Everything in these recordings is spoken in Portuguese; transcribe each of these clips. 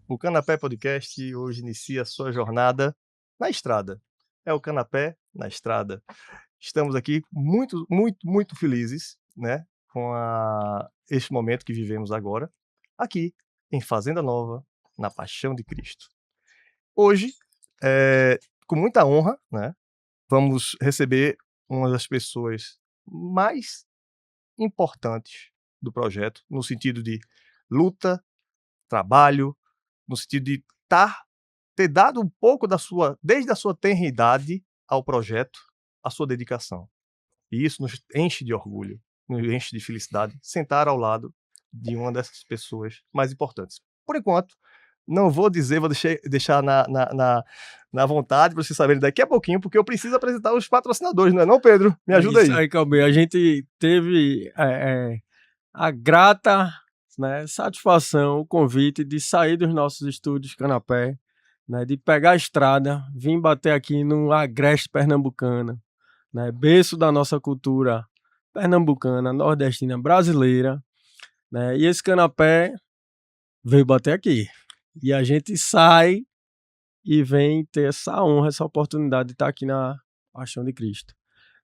O Canapé Podcast hoje inicia a sua jornada na estrada. É o Canapé na estrada. Estamos aqui muito felizes, né, com este momento que vivemos agora, aqui em Fazenda Nova, na Paixão de Cristo. Hoje, com muita honra, né, vamos receber uma das pessoas mais importantes do projeto, no sentido de luta, trabalho, no sentido de ter dado um pouco desde a sua tenra idade ao projeto, a sua dedicação. E isso nos enche de orgulho, nos enche de felicidade, sentar ao lado de uma dessas pessoas mais importantes. Por enquanto, não vou dizer, vou deixar na vontade para vocês saberem daqui a pouquinho, porque eu preciso apresentar os patrocinadores, não é não, Pedro? Me ajuda aí. Isso aí, Calbi. A gente teve a grata, né, satisfação, o convite de sair dos nossos estúdios Canapé, né, de pegar a estrada, vir bater aqui no Agreste Pernambucana, né, berço da nossa cultura pernambucana, nordestina, brasileira, né, e esse canapé veio bater aqui. E a gente sai e vem ter essa honra, essa oportunidade de estar aqui na Paixão de Cristo,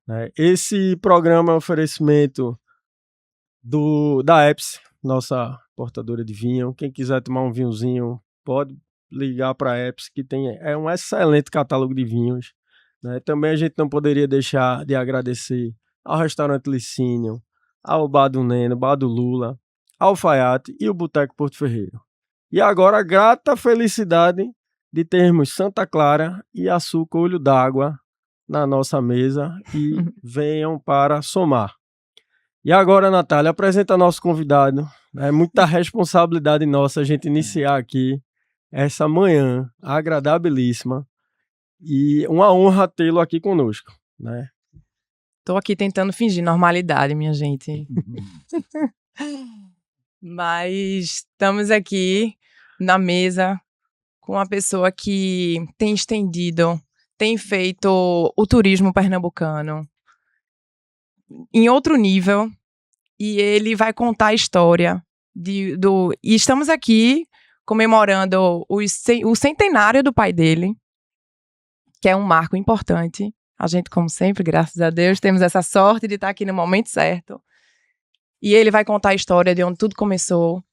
né. Esse programa é um oferecimento da Epsi, nossa portadora de vinho. Quem quiser tomar um vinhozinho, pode ligar para a Epsi, que é um excelente catálogo de vinhos, né? Também a gente não poderia deixar de agradecer ao Restaurante Licínio, ao Bar do Neno, Bar do Lula, ao Alfaiate e o Boteco Porto Ferreiro. E agora a grata felicidade de termos Santa Clara e Açúcar Olho d'Água na nossa mesa e venham para somar. E agora, Natália, apresenta nosso convidado. É muita responsabilidade nossa a gente iniciar aqui essa manhã agradabilíssima e uma honra tê-lo aqui conosco, né? Tô aqui tentando fingir normalidade, minha gente. Mas estamos aqui na mesa com uma pessoa que tem feito o turismo pernambucano em outro nível, e ele vai contar a história e estamos aqui comemorando o centenário do pai dele, que é um marco importante. A gente, como sempre, graças a Deus, temos essa sorte de estar aqui no momento certo. E ele vai contar a história de onde tudo começou,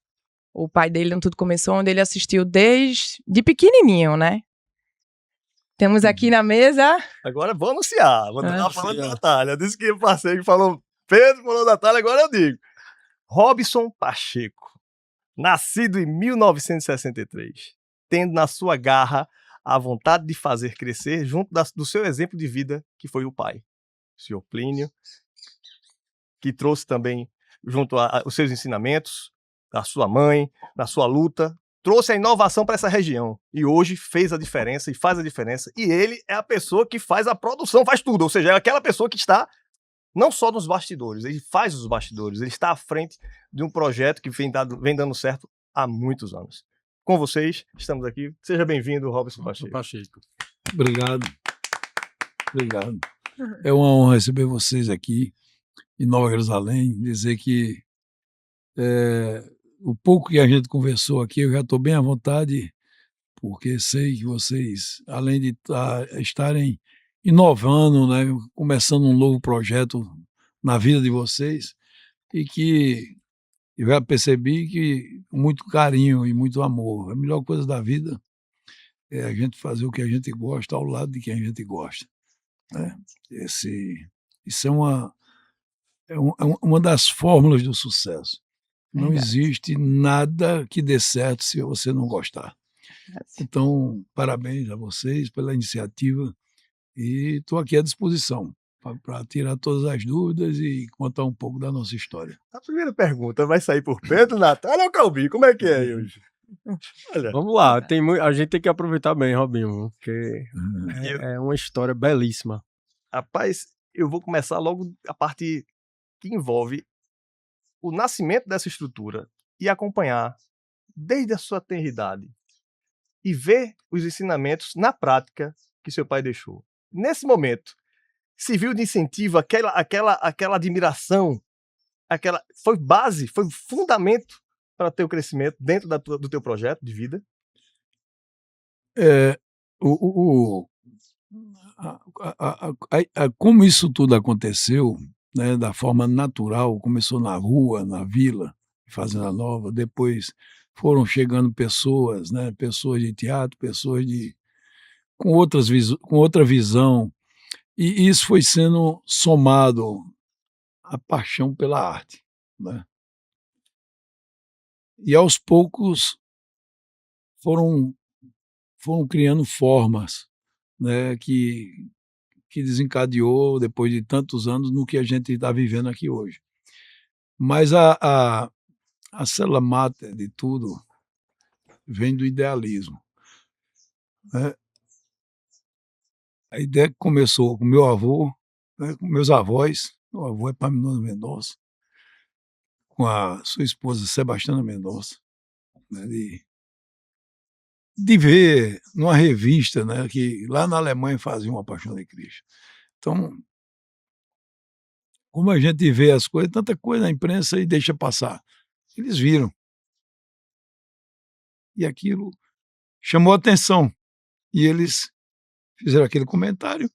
o pai dele onde tudo começou, onde ele assistiu desde pequenininho, né? Temos aqui na mesa... Agora vou anunciar. Vou dar falando da Natália. Eu disse que o parceiro que falou Pedro, falou Natália, agora eu digo. Robson Pacheco, nascido em 1963, tendo na sua garra a vontade de fazer crescer junto do seu exemplo de vida, que foi o pai, o senhor Plínio, que trouxe também, junto aos seus ensinamentos, da sua mãe, na sua luta, trouxe a inovação para essa região e hoje fez a diferença e faz a diferença. E ele é a pessoa que faz a produção, faz tudo, ou seja, é aquela pessoa que está não só nos bastidores, ele faz os bastidores, ele está à frente de um projeto que vem dando certo há muitos anos. Com vocês, estamos aqui. Seja bem-vindo, Robson Pacheco. Obrigado. Obrigado. É uma honra receber vocês aqui em Nova Jerusalém, dizer que o pouco que a gente conversou aqui, eu já estou bem à vontade, porque sei que vocês, além de estarem inovando, né, começando um novo projeto na vida de vocês, e que eu já percebi que com muito carinho e muito amor. A melhor coisa da vida é a gente fazer o que a gente gosta ao lado de quem a gente gosta, né? Isso é uma das fórmulas do sucesso. Não Verdade. existe nada que dê certo se você não gostar. Então, parabéns a vocês pela iniciativa e estou aqui à disposição para tirar todas as dúvidas e contar um pouco da nossa história. A primeira pergunta vai sair por Pedro, Natália ou Calbi? Como é que é aí hoje? Olha, Vamos lá, a gente tem que aproveitar bem, Robinho, porque eu- é uma história belíssima. rapaz, eu vou começar logo a parte que envolve o nascimento dessa estrutura e acompanhar desde a sua tenridade e ver os ensinamentos na prática que seu pai deixou. Nesse momento, serviu de incentivo aquela admiração, foi base, foi fundamento para teu crescimento dentro do teu projeto de vida? É, como isso tudo aconteceu, né, da forma natural, começou na rua, na vila, Fazenda Nova, depois foram chegando pessoas, né, pessoas de teatro, pessoas com outra visão, e isso foi sendo somado à paixão pela arte, né? E aos poucos foram criando formas, né, que desencadeou, depois de tantos anos, no que a gente está vivendo aqui hoje. Mas a célula máter de tudo vem do idealismo, né? A ideia que começou com meu avô, né, com meus avós, meu avô é Epaminondas Mendonça, com a sua esposa Sebastiana Mendonça, né, de ver numa revista, né, que lá na Alemanha faziam A Paixão de Cristo. Então, como a gente vê as coisas, tanta coisa na imprensa e deixa passar. Eles viram. E aquilo chamou a atenção. E eles fizeram aquele comentário.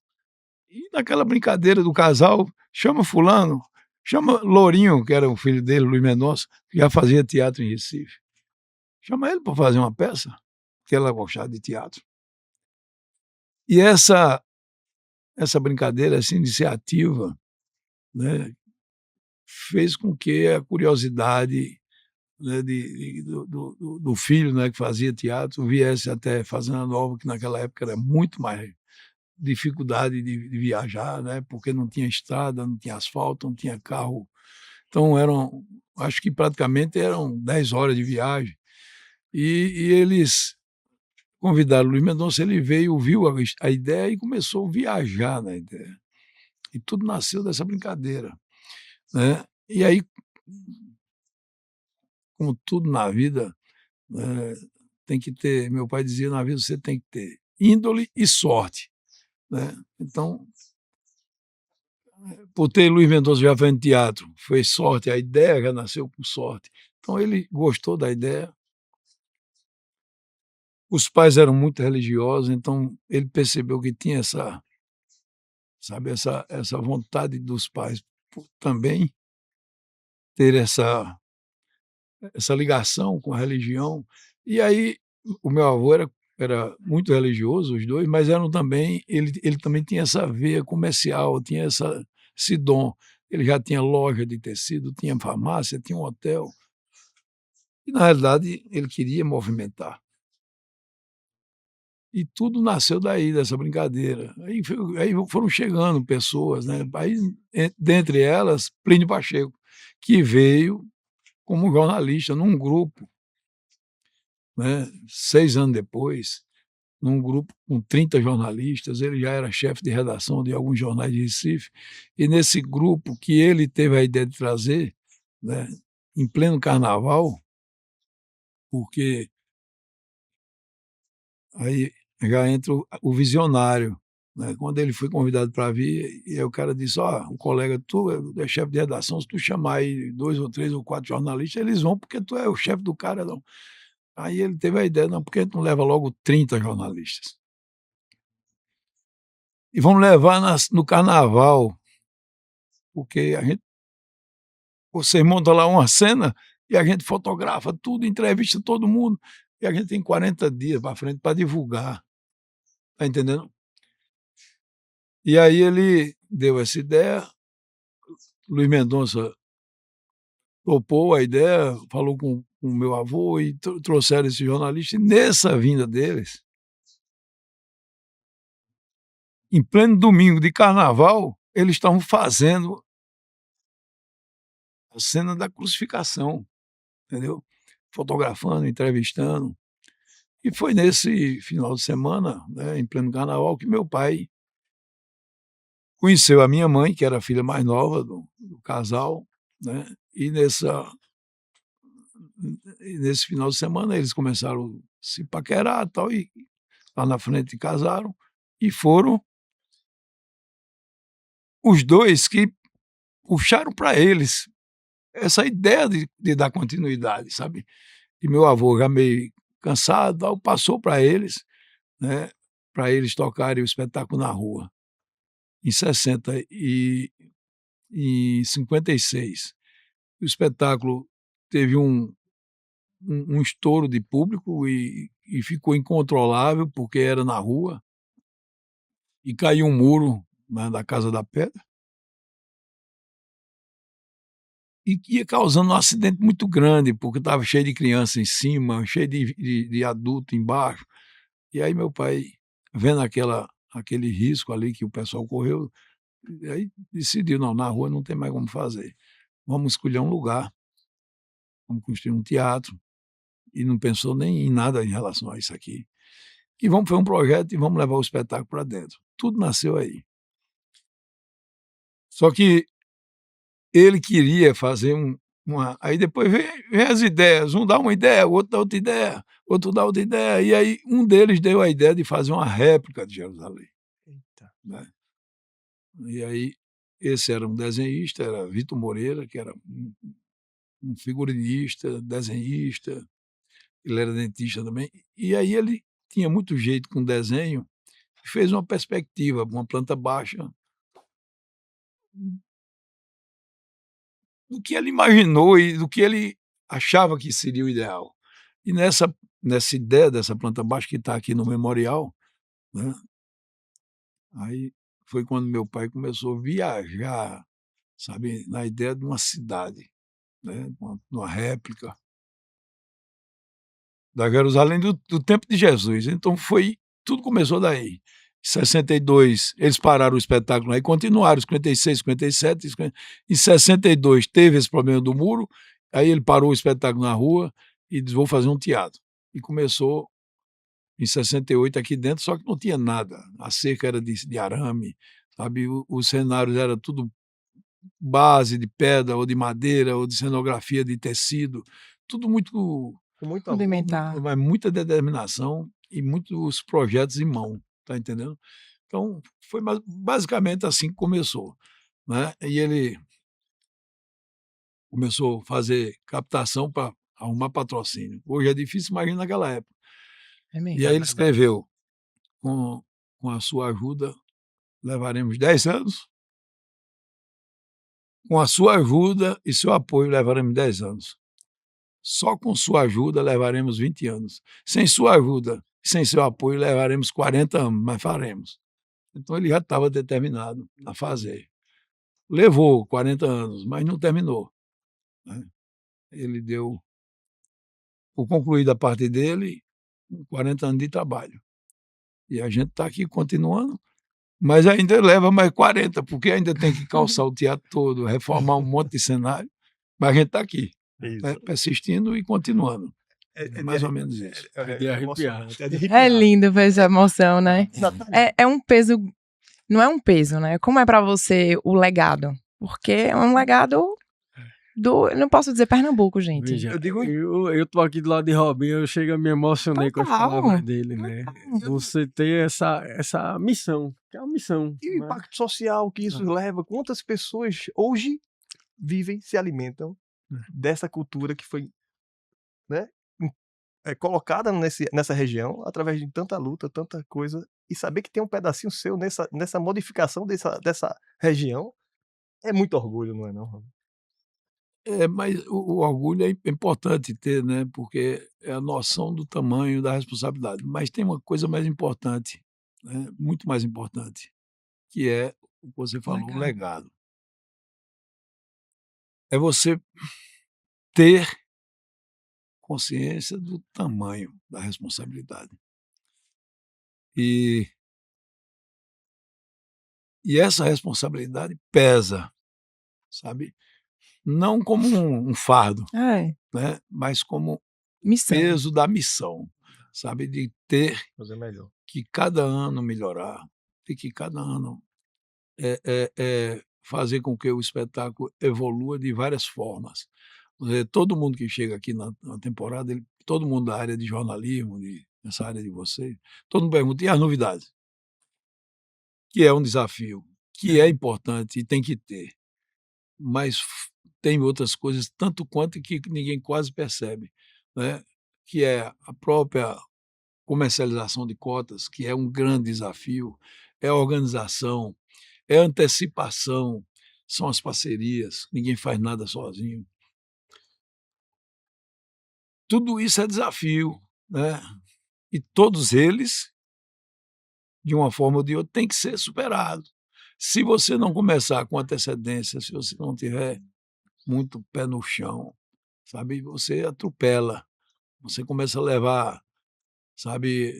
E naquela brincadeira do casal, chama fulano, chama Lourinho, que era o filho dele, Luiz Mendonça, que já fazia teatro em Recife. Chama ele para fazer uma peça, porque ela gostava de teatro. E essa brincadeira, essa iniciativa, né, fez com que a curiosidade, né, do filho, né, que fazia teatro, viesse até Fazenda Nova, que naquela época era muito mais dificuldade de viajar, né, porque não tinha estrada, não tinha asfalto, não tinha carro. Então acho que praticamente eram 10 horas de viagem. E eles convidaram o Luiz Mendonça, ele veio, viu a ideia e começou a viajar na ideia. E tudo nasceu dessa brincadeira, né. E aí, como tudo na vida, tem que ter, meu pai dizia, na vida você tem que ter índole e sorte, né. Então, por ter Luiz Mendonça já fazendo teatro, foi sorte, a ideia já nasceu com sorte. Então ele gostou da ideia. Os pais eram muito religiosos, então ele percebeu que tinha essa vontade dos pais por também ter essa ligação com a religião. E aí o meu avô era muito religioso, os dois, mas ele também tinha essa veia comercial, tinha esse dom. Ele já tinha loja de tecido, tinha farmácia, tinha um hotel. E, na realidade, ele queria movimentar. E tudo nasceu daí, dessa brincadeira. Aí foram chegando pessoas, né? Aí, dentre elas, Plínio Pacheco, que veio como jornalista num grupo, né, 6 anos depois, num grupo com 30 jornalistas. Ele já era chefe de redação de alguns jornais de Recife, e nesse grupo que ele teve a ideia de trazer, né, em pleno carnaval, porque aí já entra o visionário, né? Quando ele foi convidado para vir, e aí o cara disse, o colega, tu é chefe de redação, se tu chamar aí 2 ou 3 ou 4 jornalistas, eles vão porque tu é o chefe do cara, não. Aí ele teve a ideia, não, porque a gente não leva logo 30 jornalistas. E vamos levar no carnaval, porque vocês montam lá uma cena e a gente fotografa tudo, entrevista todo mundo, e a gente tem 40 dias para frente para divulgar. Tá entendendo? E aí ele deu essa ideia, Luiz Mendonça topou a ideia, falou com o meu avô e trouxeram esse jornalista, e nessa vinda deles, em pleno domingo de carnaval, eles estavam fazendo a cena da crucificação, entendeu? Fotografando, entrevistando. E foi nesse final de semana, né, em pleno carnaval, que meu pai conheceu a minha mãe, que era a filha mais nova do casal, né? E nesse final de semana eles começaram a se paquerar e tal, e lá na frente casaram, e foram os dois que puxaram para eles essa ideia de dar continuidade, sabe? E meu avô, já meio cansado, tal, passou para eles, né, para eles tocarem o espetáculo na rua. Em 56. O espetáculo teve um estouro de público e ficou incontrolável, porque era na rua, e caiu um muro da Casa da Pedra, e ia causando um acidente muito grande, porque estava cheio de criança em cima, cheio de adulto embaixo. E aí meu pai, vendo aquele risco ali que o pessoal correu, aí decidiu, não, na rua não tem mais como fazer. Vamos escolher um lugar, vamos construir um teatro, e não pensou nem em nada em relação a isso aqui. E vamos fazer um projeto e vamos levar o espetáculo para dentro. Tudo nasceu aí. Só que ele queria fazer aí depois vem as ideias, um dá uma ideia, o outro dá outra ideia, outro dá outra ideia, e aí um deles deu a ideia de fazer uma réplica de Jerusalém. Eita. Né? E aí esse era um desenhista, era Vitor Moreira, que era um figurinista, desenhista, ele era dentista também, e aí ele tinha muito jeito com desenho, e fez uma perspectiva, uma planta baixa, do que ele imaginou e do que ele achava que seria o ideal. E nessa ideia dessa planta baixa que está aqui no memorial, né, aí foi quando meu pai começou a viajar, sabe, na ideia de uma cidade, né, uma réplica da Jerusalém do tempo de Jesus. Então tudo começou daí. Em 62, eles pararam o espetáculo aí, continuaram, 56, 57, em 62 teve esse problema do muro, aí ele parou o espetáculo na rua e disse, vou fazer um teatro. E começou em 68 aqui dentro, só que não tinha nada. A cerca era de arame, sabe? Os cenários era tudo base de pedra, ou de madeira, ou de cenografia de tecido, tudo muito, Com muito amor. Rudimentar. mas muita determinação e muitos projetos em mão, tá entendendo? Então, foi basicamente assim que começou, né? E ele começou a fazer captação para arrumar patrocínio. Hoje é difícil, imagina naquela época. É mesmo. E aí ele escreveu, com a sua ajuda, levaremos 10 anos. Com a sua ajuda e seu apoio, levaremos 10 anos. Só com sua ajuda, levaremos 20 anos. Sem sua ajuda, sem seu apoio, levaremos 40 anos, mas faremos. Então ele já estava determinado a fazer. Levou 40 anos, mas não terminou, né? Ele deu por concluída a parte dele, 40 anos de trabalho. E a gente está aqui continuando, mas ainda leva mais 40, porque ainda tem que calçar o teatro todo, reformar um monte de cenário, mas a gente está aqui, Isso. né, persistindo e continuando. Mais ou menos isso. É de arrepiar. emocionante, é de É arrepiar. lindo ver essa emoção, né? Exatamente. É um peso, não é um peso, né? Como é pra você o legado? Porque é um legado eu não posso dizer Pernambuco, gente. Veja, Eu digo- eu tô aqui do lado de Robinho, eu chego a me emocionei com as Total. palavras dele, né? Você ter essa missão, que é uma missão. E o né? impacto social que isso leva, quantas pessoas hoje vivem, se alimentam dessa cultura que foi, né, colocada nessa região através de tanta luta, tanta coisa, e saber que tem um pedacinho seu nessa modificação dessa região, é muito orgulho, não é não, Rob? Mas o orgulho é importante ter, né, porque é a noção do tamanho da responsabilidade. Mas tem uma coisa mais importante, né, muito mais importante, que é o que você falou, o legado. É você ter consciência do tamanho da responsabilidade. E essa responsabilidade pesa, sabe? Não como um fardo, É, né, mas como missão. peso da missão, sabe? De ter Fazer melhor. que cada ano melhorar, e que cada ano fazer com que o espetáculo evolua de várias formas. Todo mundo que chega aqui na temporada, todo mundo da área de jornalismo, nessa área de vocês, todo mundo pergunta: "E as novidades?", que é um desafio, que é importante e tem que ter, mas tem outras coisas tanto quanto que ninguém quase percebe, né, que é a própria comercialização de cotas, que é um grande desafio, é a organização, é a antecipação, são as parcerias, ninguém faz nada sozinho. Tudo isso é desafio, né, e todos eles, de uma forma ou de outra, têm que ser superados. Se você não começar com antecedência, se você não tiver muito pé no chão, sabe, você atropela, você começa a levar, sabe,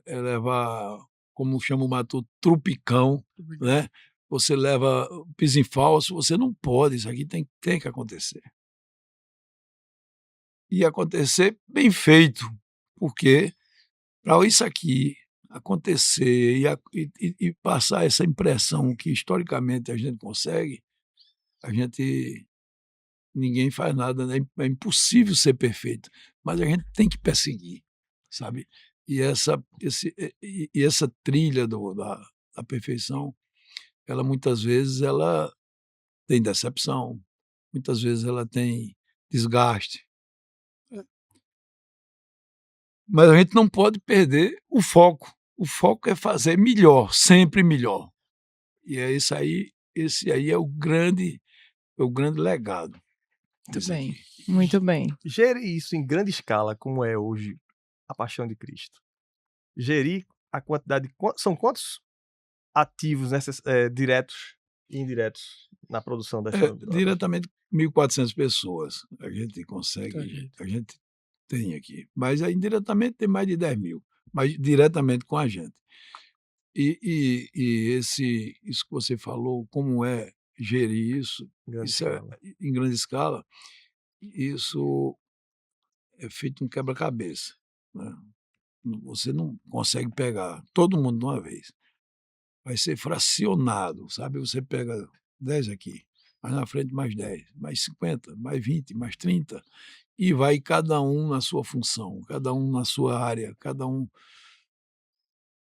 levar, como chama o Matuto, trupicão, né, você leva piso em falso, você não pode, isso aqui tem que acontecer. E acontecer bem feito, porque para isso aqui acontecer e passar essa impressão que historicamente a gente consegue, a gente ninguém faz nada, né, é impossível ser perfeito, mas a gente tem que perseguir, sabe. E essa trilha da perfeição, ela muitas vezes ela tem decepção, muitas vezes ela tem desgaste. Mas a gente não pode perder o foco. O foco é fazer melhor, sempre melhor. E é isso aí, esse aí é o grande legado. Muito Isso bem, aqui. muito bem. Gerir isso em grande escala, como é hoje a Paixão de Cristo. Gerir a quantidade de são quantos ativos diretos e indiretos na produção dessa Diretamente 1.400 pessoas a gente Muita consegue, gente. a gente tem aqui, mas aí indiretamente tem mais de 10.000, mas diretamente com a gente. Isso que você falou, como é gerir isso, grande isso é escala. em grande escala, isso é feito um quebra-cabeça, né. Você não consegue pegar todo mundo de uma vez, vai ser fracionado, sabe, você pega 10 aqui, mais na frente mais 10, mais 50, mais 20, mais 30, e vai cada um na sua função, cada um na sua área, cada um,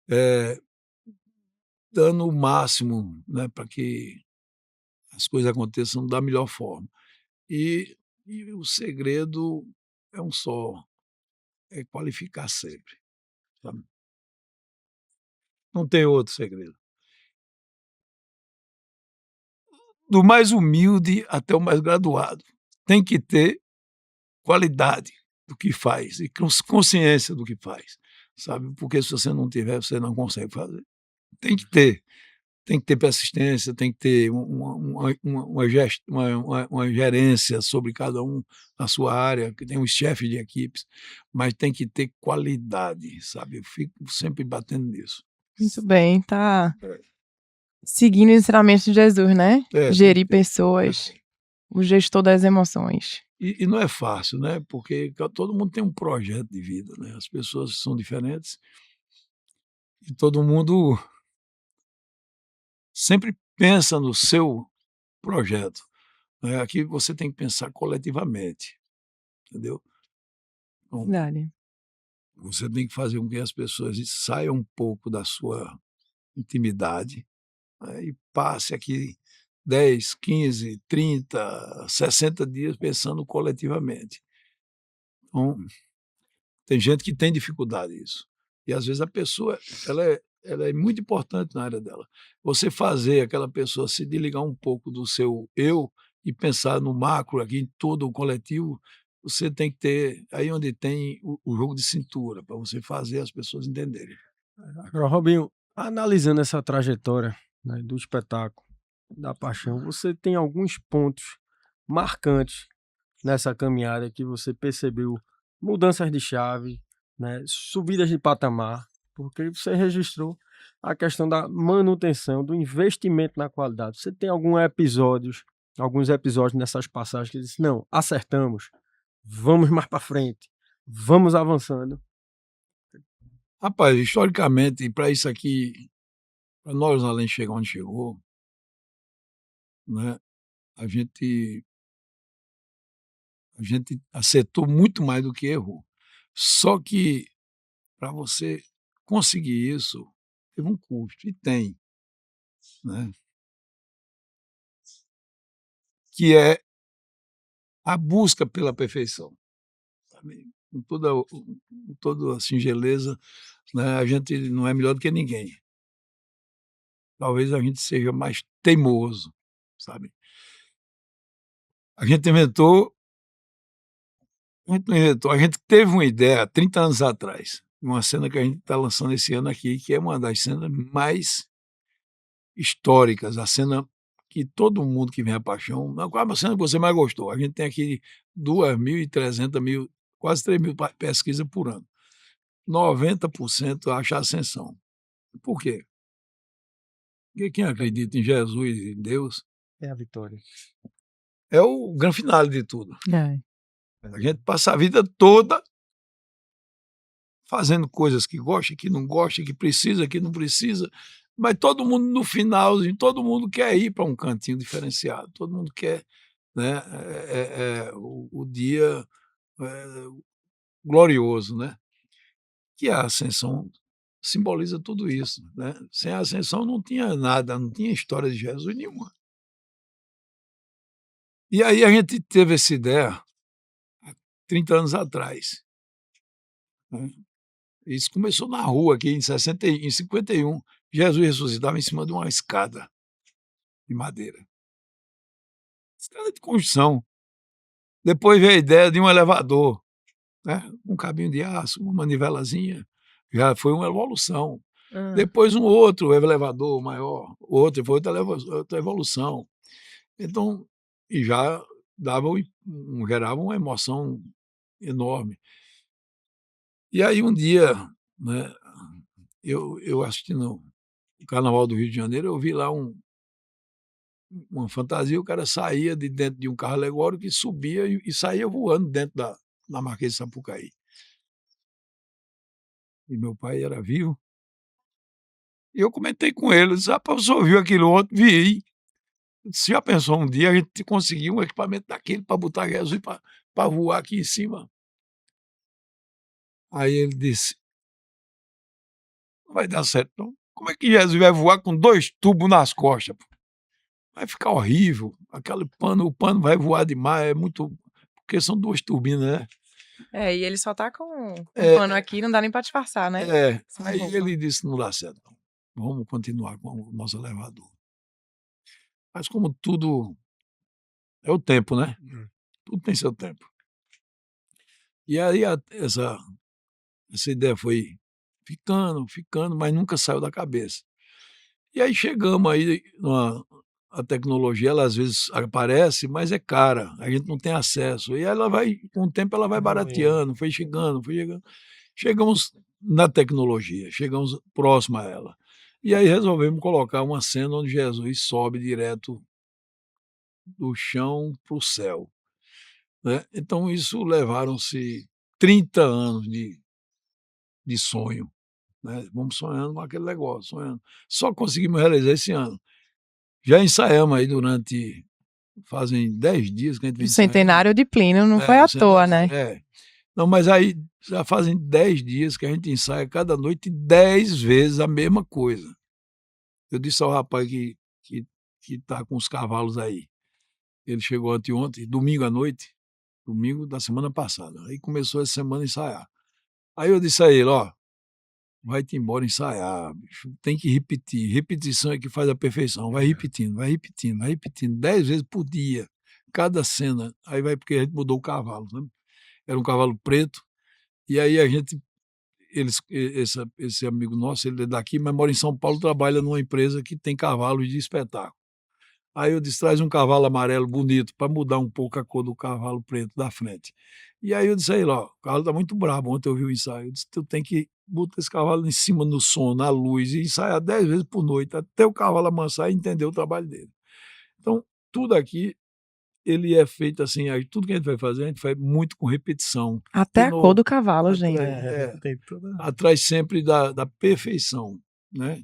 eh, dando o máximo, né, para que as coisas aconteçam da melhor forma. E o segredo é um só, é qualificar sempre, sabe. Não tem outro segredo. Do mais humilde até o mais graduado, tem que ter qualidade do que faz e consciência do que faz, sabe, porque se você não tiver, você não consegue fazer. Tem que ter. Tem que ter persistência, tem que ter uma gerência sobre cada um na sua área, que tem um chefe de equipes, mas tem que ter qualidade, sabe, eu fico sempre batendo nisso. Muito bem, tá É. seguindo o ensinamento de Jesus, né? Tem Gerir que ter. pessoas, o gestor das emoções. E não é fácil, né, porque todo mundo tem um projeto de vida, né, as pessoas são diferentes e todo mundo sempre pensa no seu projeto, né? Aqui você tem que pensar coletivamente, entendeu? Então, Verdade. você tem que fazer com que as pessoas saiam um pouco da sua intimidade, né, e passe aqui 10, 15, 30, 60 dias pensando coletivamente. Então, tem gente que tem dificuldade nisso. E às vezes a pessoa, ela é muito importante na área dela. Você fazer aquela pessoa se desligar um pouco do seu eu e pensar no macro aqui, em todo o coletivo, você tem que ter aí onde tem o jogo de cintura, para você fazer as pessoas entenderem. Agora, Robinho, analisando essa trajetória, né, do espetáculo, da paixão, você tem alguns pontos marcantes nessa caminhada que você percebeu mudanças de chave, né, subidas de patamar, porque você registrou a questão da manutenção, do investimento na qualidade. Você tem alguns episódios nessas passagens que disse, não, acertamos, vamos mais para frente, vamos avançando. Rapaz, historicamente, para isso aqui, para nós além chegar onde chegou, né, a gente a gente acertou muito mais do que errou. Só que para você conseguir isso, teve um custo, e tem, né, que é a busca pela perfeição, sabe, com toda a singeleza, né, a gente não é melhor do que ninguém. Talvez a gente seja mais teimoso, sabe. A gente inventou A gente não inventou, a gente teve uma ideia há 30 anos atrás, uma cena que a gente está lançando esse ano aqui, que é uma das cenas mais históricas, a cena que todo mundo que vem à Paixão, qual é a cena que você mais gostou? A gente tem aqui 2.300 mil, quase 3.000 pesquisas por ano. 90% acha Ascensão. Por quê? Porque quem acredita em Jesus e em Deus É a vitória. é o grande finale de tudo. É. A gente passa a vida toda fazendo coisas que gosta, que não gosta, que precisa, que não precisa, mas todo mundo no final, todo mundo quer ir para um cantinho diferenciado, todo mundo quer, né, o dia glorioso, né? Que a ascensão simboliza tudo isso, né? Sem a ascensão não tinha nada, não tinha história de Jesus nenhuma. E aí a gente teve essa ideia há 30 anos atrás, né? Isso começou na rua aqui em 51. Jesus ressuscitava em cima de uma escada de madeira. Escada de construção. Depois veio a ideia de um elevador, né, um cabinho de aço, uma manivelazinha, já foi uma evolução. Depois um outro elevador maior, outro, foi outra evolução. Então, e já gerava uma emoção enorme. E aí um dia, né, eu assistindo o Carnaval do Rio de Janeiro, eu vi lá uma fantasia, o cara saía de dentro de um carro alegórico e subia e saía voando dentro da Marquês de Sapucaí. E meu pai era vivo. E eu comentei com ele, eu disse: "Rapaz, o senhor viu aquilo ontem?" "Vi." Eu disse: "Já pensou um dia a gente conseguir um equipamento daquele para botar Jesus para voar aqui em cima?" Aí ele disse: "Não vai dar certo não. Como é que Jesus vai voar com 2 tubos nas costas, pô? Vai ficar horrível, aquele pano, o pano vai voar demais, é muito", porque são 2 turbinas, né. E ele só tá com um É, pano aqui, não dá nem pra disfarçar, né? Sem aí roupa. ele disse: "Não dá certo não, vamos continuar com o nosso elevador." Mas como tudo é o tempo, né, tudo tem seu tempo. E aí essa ideia foi ficando, ficando, mas nunca saiu da cabeça. E aí chegamos aí numa a tecnologia, ela às vezes aparece, mas é cara, a gente não tem acesso. E ela vai, com o tempo ela vai barateando, foi chegando, foi chegando. Chegamos na tecnologia, chegamos próximo a ela. E aí resolvemos colocar uma cena onde Jesus sobe direto do chão para o céu, né. Então isso levaram-se 30 anos de sonho, né, vamos sonhando com aquele negócio, sonhando. Só conseguimos realizar esse ano. Já ensaiamos aí durante fazem 10 dias que a gente vem O centenário de Plínio não foi o à toa, né? Não, mas aí já fazem 10 dias que a gente ensaia cada noite 10 vezes a mesma coisa. Eu disse ao rapaz que tá com os cavalos aí. Ele chegou anteontem, domingo à noite, domingo da semana passada. Aí começou essa semana a ensaiar. Aí eu disse a ele, ó, vai-te embora ensaiar, bicho. Tem que repetir. Repetição é que faz a perfeição. Vai repetindo, vai repetindo, vai repetindo. 10 vezes por dia. Cada cena. Aí vai porque a gente mudou o cavalo, né? Era um cavalo preto. E aí a gente, esse amigo nosso, ele é daqui, mas mora em São Paulo, trabalha numa empresa que tem cavalos de espetáculo. Aí eu disse, traz um cavalo amarelo bonito para mudar um pouco a cor do cavalo preto da frente. E aí eu disse a ele, ó, o cavalo tá muito brabo, ontem eu vi o ensaio. Eu disse, tu tem que botar esse cavalo em cima no som, na luz, e ensaiar 10 vezes por noite, até o cavalo amansar e entender o trabalho dele. Então, tudo aqui, ele é feito assim, tudo que a gente vai fazer, a gente faz muito com repetição. Até a cor do cavalo, gente. Tem toda... Atrás sempre da perfeição, né?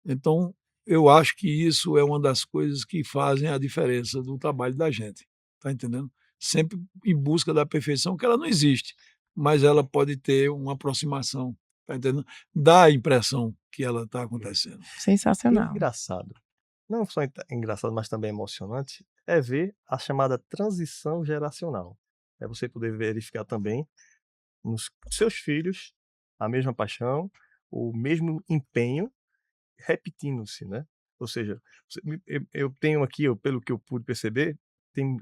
Então, eu acho que isso é uma das coisas que fazem a diferença do trabalho da gente, tá entendendo? Sempre em busca da perfeição, que ela não existe, mas ela pode ter uma aproximação, tá entendendo? Dá a impressão que ela está acontecendo. Sensacional. Engraçado. Não só engraçado, mas também emocionante, é ver a chamada transição geracional. É você poder verificar também nos seus filhos a mesma paixão, o mesmo empenho, repetindo-se, né? Ou seja, eu tenho aqui, pelo que eu pude perceber,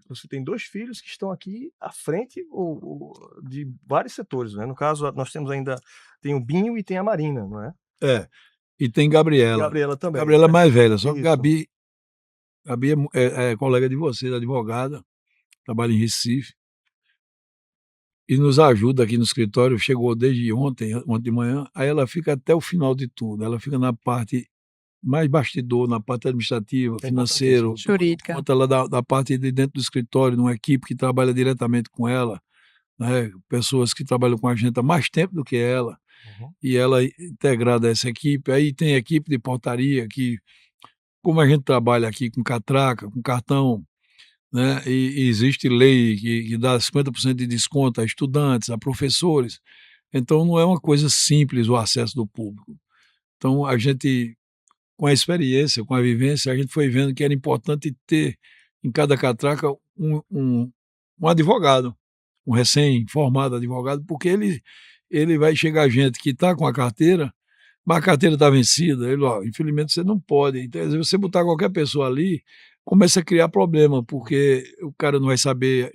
você tem 2 filhos que estão aqui à frente de vários setores, né? No caso, nós temos ainda, tem o Binho e tem a Marina, não é? E tem Gabriela. Gabriela também. Gabriela é mais velha, só que Isso. Gabi é colega de vocês, advogada, trabalha em Recife. E nos ajuda aqui no escritório, chegou desde ontem de manhã, aí ela fica até o final de tudo, ela fica na parte mais bastidor, na parte administrativa, financeiro, Jurídica. conta lá da parte de dentro do escritório, numa equipe que trabalha diretamente com ela, né, pessoas que trabalham com a gente há mais tempo do que ela, e ela é integrada a essa equipe. Aí tem a equipe de portaria que, como a gente trabalha aqui com catraca, com cartão, né, e existe lei que dá 50% de desconto a estudantes, a professores, então não é uma coisa simples o acesso do público. Então a gente, com a experiência, com a vivência, a gente foi vendo que era importante ter em cada catraca um advogado, um recém-formado advogado, porque ele vai chegar gente que está com a carteira, mas a carteira está vencida, ele, ó, infelizmente você não pode. Então, se você botar qualquer pessoa ali, começa a criar problema, porque o cara não vai saber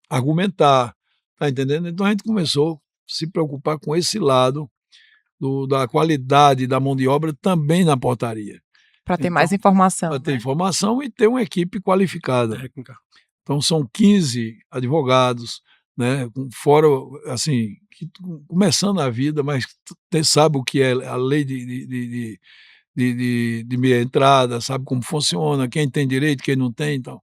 argumentar, tá entendendo? Então a gente começou a se preocupar com esse lado da qualidade da mão de obra também na portaria. Para ter mais informação. Para ter né? informação e ter uma equipe qualificada. Técnica. Então são 15 advogados, né, fora, assim, começando a vida, mas sabe o que é a lei de meia entrada, sabe como funciona, quem tem direito, quem não tem, então.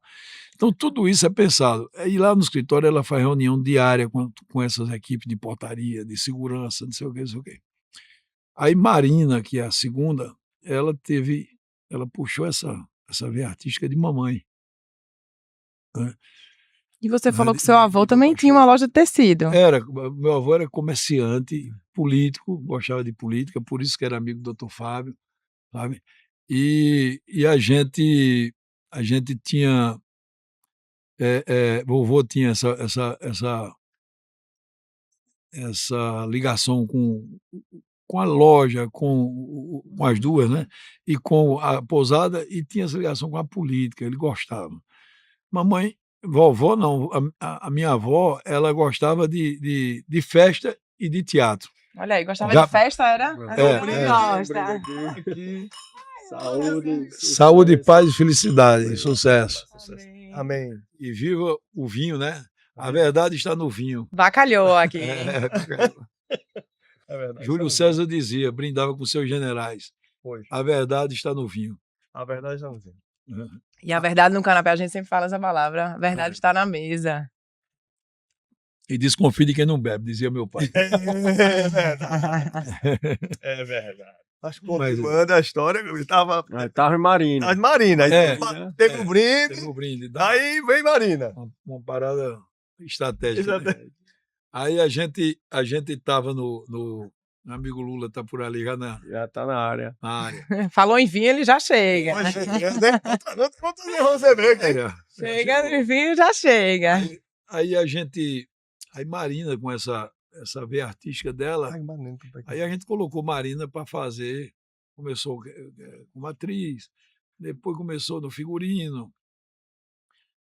Então tudo isso é pensado. E lá no escritório ela faz reunião diária com essas equipes de portaria, de segurança, não sei o que, não sei o que. Aí Marina, que é a segunda, ela puxou essa veia artística de mamãe, né? E você falou que seu avô também tinha uma loja de tecido. Meu avô era comerciante, político, gostava de política, por isso que era amigo do Dr. Fábio, sabe? E a gente tinha, vovô tinha essa ligação com a loja, com as duas, né? E com a pousada, e tinha essa ligação com a política, ele gostava. Vovó não, a minha avó, ela gostava de festa e de teatro. Olha aí, gostava Já- de festa, era? Gosta. Saúde, paz e felicidade, sucesso. Amém. E viva o vinho, né? A verdade está no vinho. Bacalhou aqui. É verdade. Júlio César dizia, brindava com seus generais. Foi. A verdade está no vinho. A verdade não tem. E a verdade no canapé, a gente sempre fala essa palavra. A verdade está na mesa. E desconfie de quem não bebe, dizia meu pai. É verdade. É verdade. Acho que Mas- continuando a história, eu tava Tava em Marina. as Marina, aí É. teve um brinde, Teve o brinde. aí vem Marina. Uma parada estratégica. Exato. Né? Aí a gente estava no meu amigo Lula está por ali já na Já tá na área. área. Falou em vinho, ele já chega. Hoje, né? Quantos erros você vê aqui? É, Chega em vinho, já chega. aí aí Marina com essa veia artística dela, Ai, Marina, tô aqui. aí a gente colocou Marina para fazer, começou como atriz, depois começou no figurino.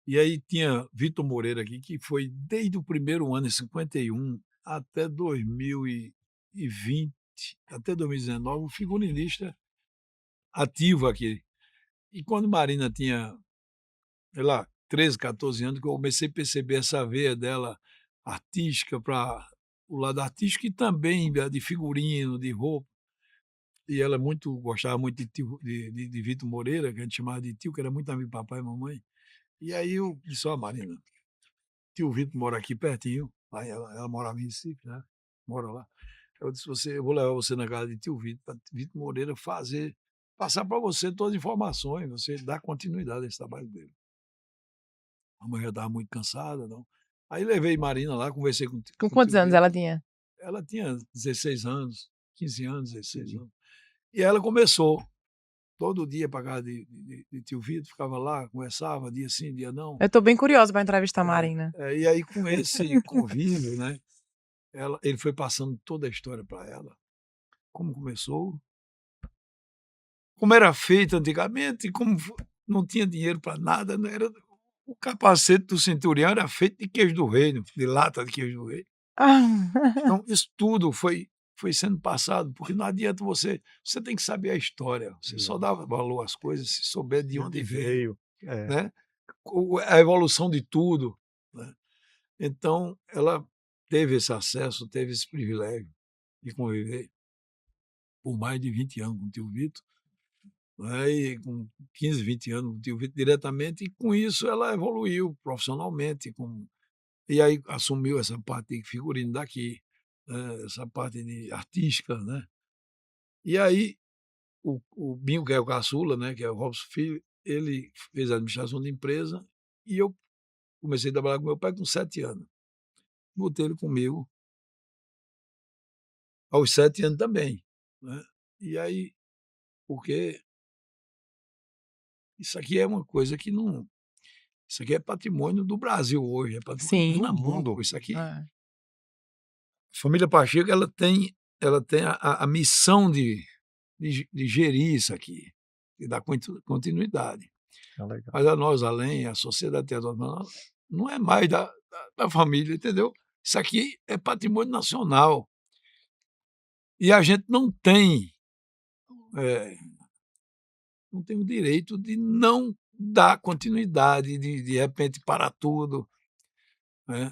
E aí tinha Vitor Moreira aqui, que foi desde o primeiro ano, em 51, até 2020, até 2019, um figurinista ativo aqui. E quando Marina tinha, sei lá, 13, 14 anos, que eu comecei a perceber essa veia dela artística para o lado artístico e também de figurino, de roupa. E ela gostava muito de Vitor Moreira, que a gente chamava de tio, que era muito amigo do papai e mamãe. E aí eu disse, ó, Marina, tio Vitor mora aqui pertinho, aí ela morava em Recife, né? Mora lá. Eu disse, eu vou levar você na casa de tio Vitor, para Vitor Moreira passar para você todas as informações, você dar continuidade a esse trabalho dele. A mãe já estava muito cansada, não. Aí levei Marina lá, conversei Com o quantos tio anos Vitor. ela tinha? Ela tinha 16 anos, 15 anos, 16 anos. E ela começou todo dia para casa de tio Vitor, ficava lá, conversava, dia sim, dia não. Eu tô bem curiosa para entrevistar a Marina. E aí, com esse convívio, né, ele foi passando toda a história para ela. Como começou, como era feito antigamente, como não tinha dinheiro para nada, não era, o capacete do centurião era feito de queijo do reino, de lata de queijo do reino. Então, isso tudo foi sendo passado, porque não adianta você tem que saber a história, você só dá valor às coisas se souber de onde veio, É. né? A evolução de tudo, né? Então, ela teve esse acesso, teve esse privilégio de conviver por mais de 20 anos com o tio Vitor, né? E com 15, 20 anos com o tio Vitor diretamente, e com isso ela evoluiu profissionalmente, e aí assumiu essa parte de figurino daqui, né? Essa parte de artística, né? E aí o Binho, que é o caçula, né? Que é o Robson Filho, ele fez a administração de empresa e eu comecei a trabalhar com meu pai com 7 anos. Botei ele comigo aos 7 anos também, né. E aí, porque isso aqui é uma coisa que não, isso aqui é patrimônio do Brasil hoje, é patrimônio de Sim. Pernambuco, isso aqui. É. A família Pacheco, ela tem a missão de gerir isso aqui, de dar continuidade. Tá legal. Mas a nós, além, a sociedade teatral, não é mais da família, entendeu? Isso aqui é patrimônio nacional. E a gente não tem o direito de não dar continuidade, de repente parar tudo, né?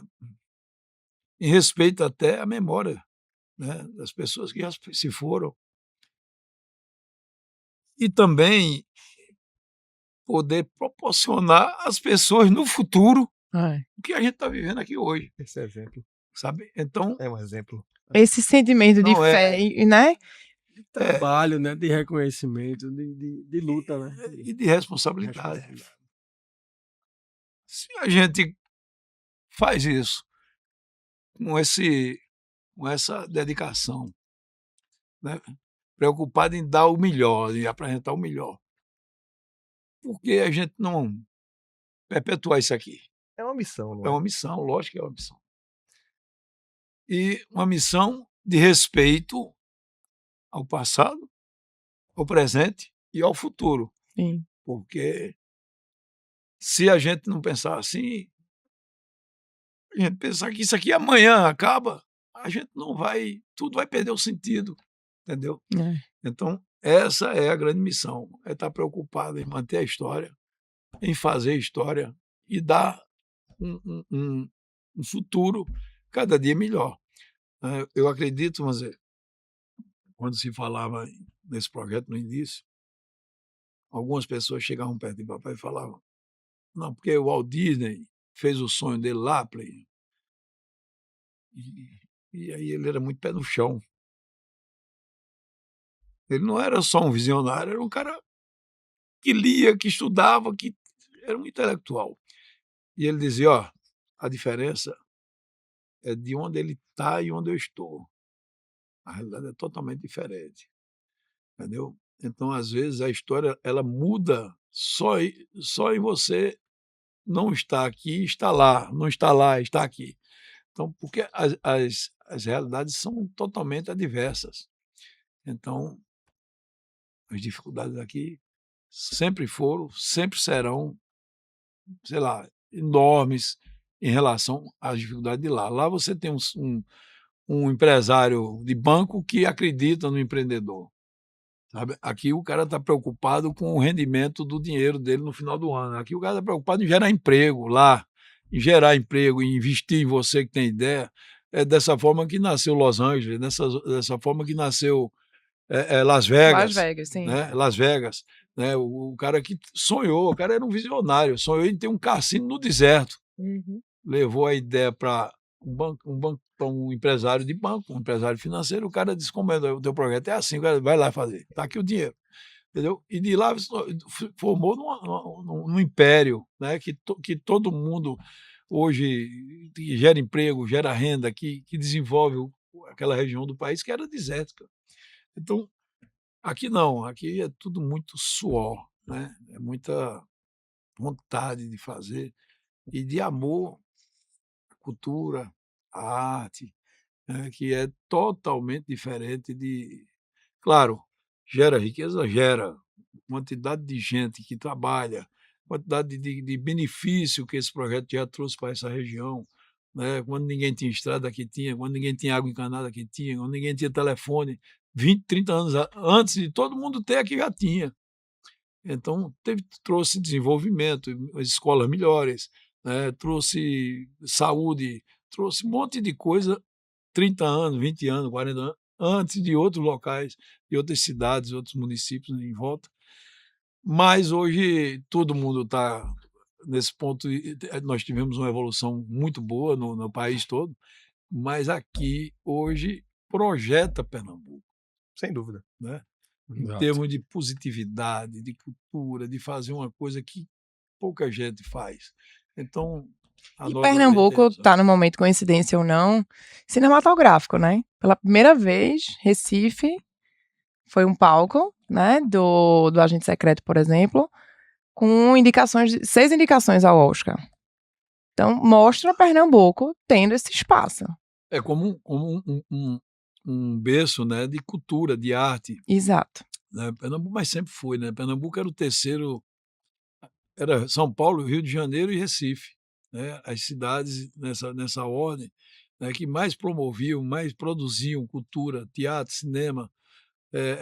Em respeito até à memória, né, das pessoas que já se foram. E também poder proporcionar às pessoas no futuro É. o que a gente está vivendo aqui hoje, Esse exemplo sabe? Então, é um exemplo. Esse sentimento de Não, fé, né? Trabalho, né? De reconhecimento, de luta, né? e de responsabilidade. Se a gente faz isso com essa dedicação, né, preocupado em dar o melhor, em apresentar o melhor, por que a gente não perpetuar isso aqui? É uma missão, É não é? uma missão, lógico que é uma missão. E uma missão de respeito ao passado, ao presente e ao futuro, Sim. porque se a gente não pensar assim, a gente pensar que isso aqui amanhã acaba, a gente não vai, tudo vai perder o sentido, entendeu? É. Então, essa é a grande missão, é estar preocupado em manter a história, em fazer história e dar um futuro cada dia melhor. Eu acredito, mas quando se falava nesse projeto no início, algumas pessoas chegavam perto de papai e falavam, não, porque o Walt Disney fez o sonho dele lá, Play. E aí ele era muito pé no chão. Ele não era só um visionário, era um cara que lia, que estudava, que era um intelectual. E ele dizia: ó, a diferença é de onde ele está e onde eu estou. A realidade é totalmente diferente, entendeu? Então, às vezes, a história ela muda só em você não estar aqui, estar lá, não estar lá, estar aqui. Então, porque as realidades são totalmente adversas. Então, as dificuldades aqui sempre foram, sempre serão, sei lá, enormes em relação às dificuldades de lá. Lá você tem um empresário de banco que acredita no empreendedor. Sabe? Aqui o cara está preocupado com o rendimento do dinheiro dele no final do ano. Aqui o cara está preocupado em gerar emprego lá, em gerar emprego, em investir em você que tem ideia. É dessa forma que nasceu Los Angeles, dessa forma que nasceu Las Las Vegas, Vegas, sim. né? Las Vegas, né? O cara que sonhou, o cara era um visionário, sonhou em ter um cassino no deserto. Uhum. Levou a ideia para um empresário de banco, um empresário financeiro, o cara disse: como é o teu projeto? É assim, o cara vai lá fazer, tá aqui o dinheiro. Entendeu? E de lá formou num império, né? Que todo mundo hoje que gera emprego, gera renda, que desenvolve aquela região do país que era desértica. Então, aqui não, aqui é tudo muito suor, né? É muita vontade de fazer e de amor à cultura, à arte, né? Que é totalmente diferente de. Claro, gera riqueza, gera quantidade de gente que trabalha, quantidade de benefício que esse projeto já trouxe para essa região. Né? Quando ninguém tinha estrada, aqui tinha, quando ninguém tinha água encanada, aqui tinha, quando ninguém tinha telefone, 20, 30 anos antes de todo mundo ter, aqui já tinha. Então, trouxe desenvolvimento, escolas melhores, né? Trouxe saúde, trouxe um monte de coisa 30 anos, 20 anos, 40 anos, antes de outros locais, de outras cidades, outros municípios em volta. Mas hoje todo mundo está nesse ponto. Nós tivemos uma evolução muito boa no país todo, mas aqui hoje projeta Pernambuco, Sem dúvida. né? Em Exato. termos de positividade, de cultura, de fazer uma coisa que pouca gente faz. Então, a E nós da direita Pernambuco está no momento, coincidência ou não, cinematográfico, né? Pela primeira vez, Recife foi um palco, né, do Agente Secreto, por exemplo, com 6 indicações ao Oscar. Então, mostra Pernambuco tendo esse espaço. é como um berço, né, de cultura, de arte. Exato. Né? Pernambuco, mas sempre foi, né? Pernambuco era o terceiro, era São Paulo, Rio de Janeiro e Recife, né? As cidades nessa ordem, né, que mais promoviam, mais produziam cultura, teatro, cinema.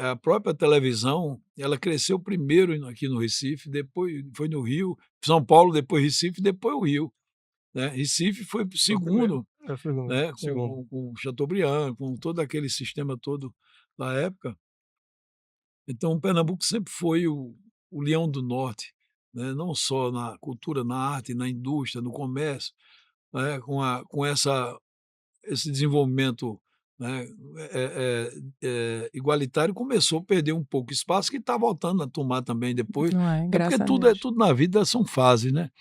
A própria televisão, ela cresceu primeiro aqui no Recife, depois foi no Rio, São Paulo, depois Recife, depois o Rio. Né? Recife foi Foi o primeiro. segundo, É o segundo. né? Segundo. Com Chateaubriand, com todo aquele sistema todo da época. Então, Pernambuco sempre foi o leão do norte, né? Não só na cultura, na arte, na indústria, no comércio, né? Com esse desenvolvimento, né? Igualitário, começou a perder um pouco espaço, que está voltando a tomar também depois. Não é? É porque Graças a Deus. tudo na vida são fases, né?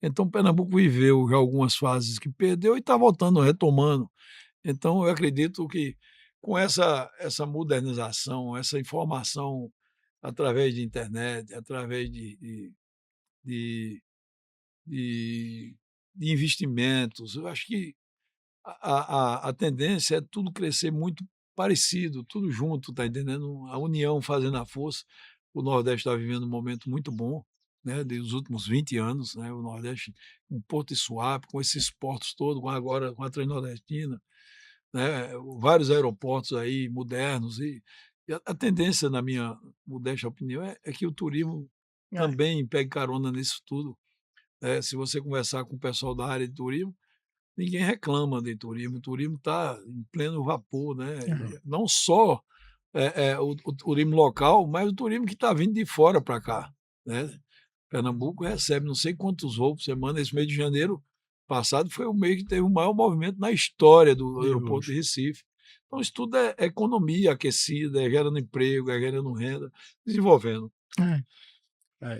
Então, Pernambuco viveu já algumas fases que perdeu e está voltando, retomando. Então, eu acredito que com essa modernização, essa informação através de internet, através de, de, de investimentos, eu acho que a tendência é tudo crescer muito parecido, tudo junto, tá entendendo? A união fazendo a força. O Nordeste está vivendo um momento muito bom, né, dos últimos 20 anos, né, o Nordeste, com Porto e Suape, com esses portos todos, agora com a Transnordestina, né, vários aeroportos aí modernos e a tendência, na minha modesta opinião, é que o turismo É. também pegue carona nisso tudo. Né? Se você conversar com o pessoal da área de turismo, ninguém reclama de turismo. O turismo está em pleno vapor, né? Uhum. Não só o turismo local, mas o turismo que está vindo de fora para cá, né? Pernambuco recebe não sei quantos voos por semana. Esse mês de janeiro passado foi o mês que teve o maior movimento na história do De aeroporto luxo. de Recife. Então, isso tudo é economia aquecida, é gerando emprego, é gerando renda, desenvolvendo.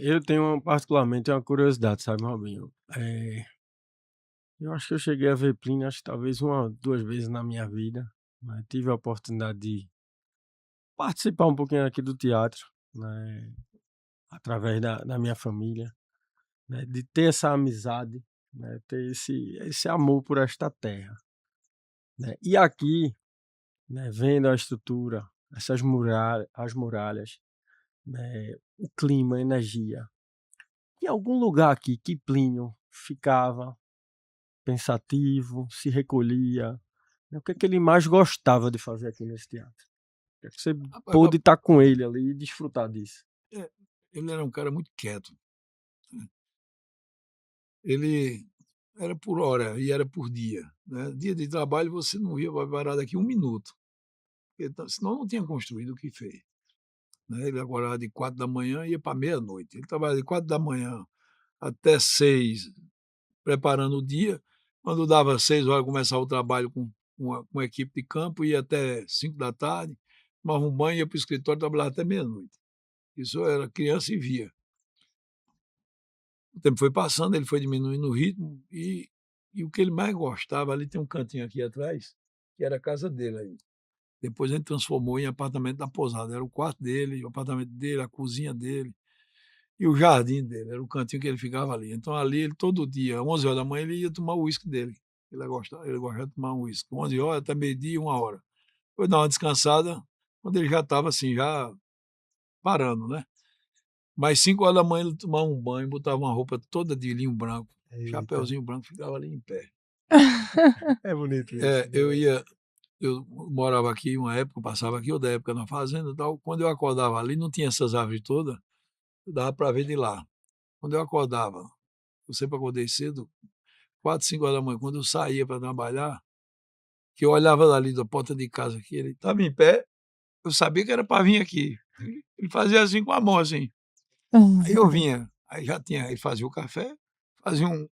Eu tenho particularmente uma curiosidade, sabe, Robinho? Eu acho que eu cheguei a ver Plínio, acho que talvez 1, 2 vezes na minha vida, né? Tive a oportunidade de participar um pouquinho aqui do teatro, né? Através da minha família, né? De ter essa amizade, né? Ter esse amor por esta terra, né? E aqui, né? Vendo a estrutura, essas muralhas, as muralhas, né? O clima, a energia. Em algum lugar aqui que Plínio ficava pensativo, se recolhia, né? O que é que ele mais gostava de fazer aqui nesse teatro? O que é que você Rapaz, pôde estar com ele ali e desfrutar disso? ele era um cara muito quieto. Ele era por hora e era por dia, né? Dia de trabalho você não ia parar daqui 1 minuto, porque senão não tinha construído o que fez, né? Ele acordava de 4 da manhã e ia para meia-noite. Ele trabalhava de 4 da manhã até 6, preparando o dia. Quando dava 6 horas, começava o trabalho com a equipe de campo, ia até 5 da tarde, tomava um banho, ia para o escritório, trabalhava até meia-noite. Isso eu era criança e via. O tempo foi passando, ele foi diminuindo o ritmo e o que ele mais gostava, ali tem um cantinho aqui atrás, que era a casa dele aí. Depois ele transformou em apartamento da pousada. Era o quarto dele, o apartamento dele, a cozinha dele e o jardim dele. Era o cantinho que ele ficava ali. Então ali ele todo dia, 11 horas da manhã, ele ia tomar o uísque dele. Ele gostava de tomar um uísque. 11 horas até meio-dia, 1 hora. Depois dar uma descansada, quando ele já estava assim, já parando, né? Mas 5 horas da manhã ele tomava um banho, botava uma roupa toda de linho branco, Eita, chapeuzinho branco, ficava ali em pé. é bonito isso. Eu morava aqui uma época, passava aqui outra época na fazenda e tal. Quando eu acordava ali, não tinha essas árvores todas, dava para ver de lá. Quando eu acordava, eu sempre acordei cedo, 4, 5 horas da manhã, quando eu saía para trabalhar, que eu olhava dali da porta de casa aqui, ele estava em pé, eu sabia que era para vir aqui. Ele fazia assim com a mão, assim. Aí eu vinha, aí já tinha, ele fazia o café, fazia um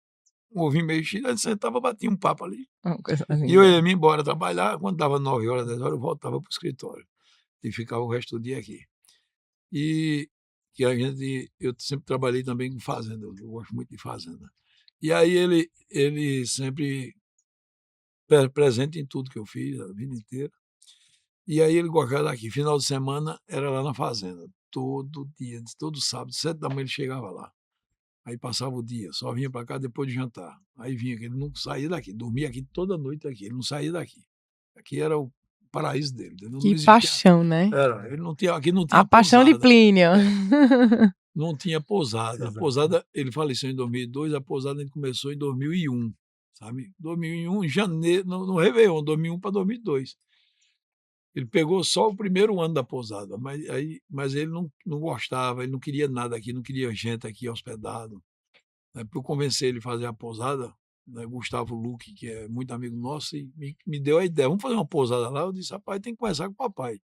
ovinho mexido, aí sentava, batia um papo ali. Uma coisa E eu linda. ia me embora trabalhar, quando dava 9 horas, 10 horas, eu voltava para o escritório e ficava o resto do dia aqui. E que eu sempre trabalhei também com fazenda, eu gosto muito de fazenda. E aí ele sempre presente em tudo que eu fiz a vida inteira. E aí ele gostava daqui, final de semana era lá na fazenda, todo dia, todo sábado, 7 da manhã ele chegava lá. Aí passava o dia, só vinha para cá depois de jantar. Aí vinha, que ele não saía daqui, dormia aqui toda noite aqui, ele não saía daqui. Aqui era o paraíso dele, entendeu? Não Que existia, paixão, né? ele não tinha, aqui não tinha A paixão de pousada, Plínio. não tinha pousada. A Exato. pousada, ele faleceu em 2002, a pousada ele começou em 2001, sabe? 2001, em janeiro, no Réveillon, 2001 para 2002. Ele pegou só o primeiro ano da pousada, mas ele não gostava, ele não queria nada aqui, não queria gente aqui hospedado. Né? Para eu convencer ele a fazer a pousada, né? Gustavo Luque, que é muito amigo nosso, e me deu a ideia, vamos fazer uma pousada lá. Eu disse, rapaz, tem que conversar com o papai.